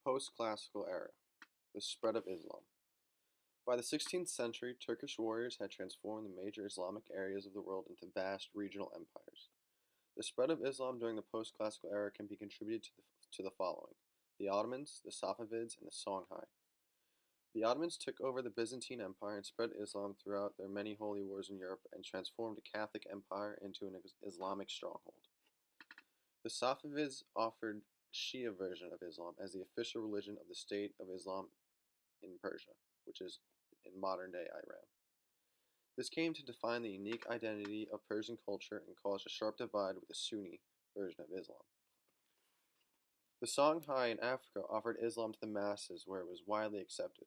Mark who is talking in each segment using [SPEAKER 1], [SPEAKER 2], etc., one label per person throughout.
[SPEAKER 1] Post-classical era, the spread of Islam. By the 16th century, Turkish warriors had transformed the major Islamic areas of the world into vast regional empires. The spread of Islam during the post-classical era can be contributed to the following: the Ottomans, the Safavids, and the Songhai. The Ottomans took over the Byzantine Empire and spread Islam throughout their many holy wars in Europe and transformed a Catholic empire into an Islamic stronghold. The Safavids offered Shia version of Islam as the official religion of the State of Islam in Persia, which is in modern-day Iran. This came to define the unique identity of Persian culture and caused a sharp divide with the Sunni version of Islam. The Songhai in Africa offered Islam to the masses where it was widely accepted.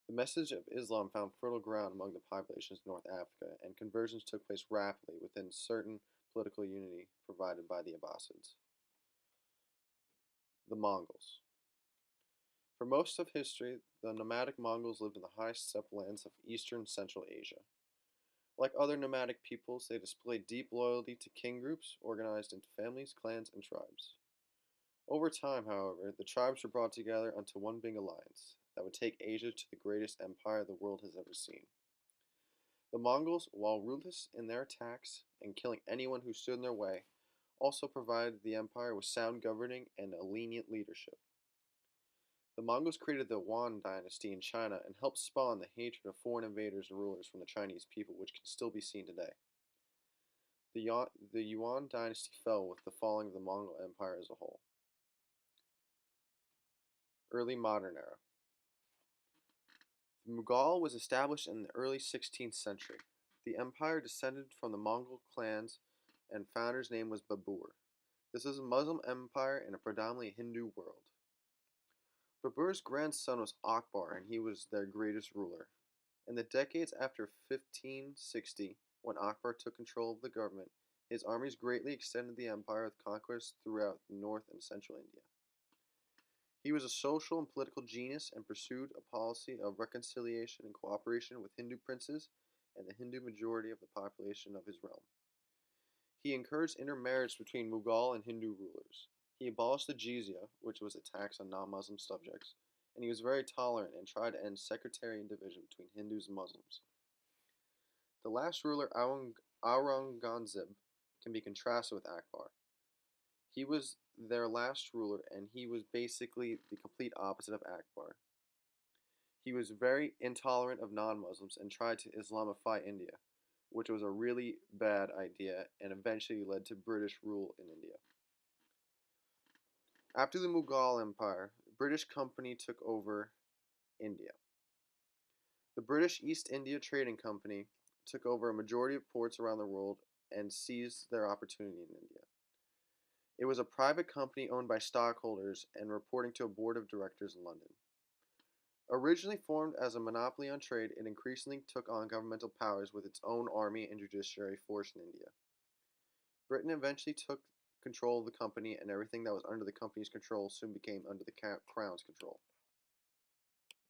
[SPEAKER 1] The message of Islam found fertile ground among the populations of North Africa, and conversions took place rapidly within certain political unity provided by the Abbasids. The Mongols. For most of history, the nomadic Mongols lived in the high steppe lands of eastern Central Asia. Like other nomadic peoples, they displayed deep loyalty to king groups organized into families, clans, and tribes. Over time, however, the tribes were brought together unto one big alliance that would take Asia to the greatest empire the world has ever seen. The Mongols, while ruthless in their attacks and killing anyone who stood in their way, also provided the empire with sound governing and a lenient leadership. The Mongols created the Yuan dynasty in China and helped spawn the hatred of foreign invaders and rulers from the Chinese people, which can still be seen today. The Yuan dynasty fell with the falling of the Mongol Empire as a whole. Early modern era. The Mughal was established in the early 16th century. The empire descended from the Mongol clans and founder's name was Babur. This is a Muslim empire in a predominantly Hindu world. Babur's grandson was Akbar, and he was their greatest ruler. In the decades after 1560, when Akbar took control of the government, his armies greatly extended the empire with conquests throughout North and Central India. He was a social and political genius and pursued a policy of reconciliation and cooperation with Hindu princes and the Hindu majority of the population of his realm. He encouraged intermarriage between Mughal and Hindu rulers. He abolished the jizya, which was a tax on non-Muslim subjects, and he was very tolerant and tried to end sectarian division between Hindus and Muslims. The last ruler, Aurangzeb, can be contrasted with Akbar. He was their last ruler, and he was basically the complete opposite of Akbar. He was very intolerant of non-Muslims and tried to Islamify India, which was a really bad idea and eventually led to British rule in India. After the Mughal Empire, the British Company took over India. The British East India Trading Company took over a majority of ports around the world and seized their opportunity in India. It was a private company owned by stockholders and reporting to a board of directors in London. Originally formed as a monopoly on trade, it increasingly took on governmental powers with its own army and judiciary force in India. Britain eventually took control of the company, and everything that was under the company's control soon became under the Crown's control.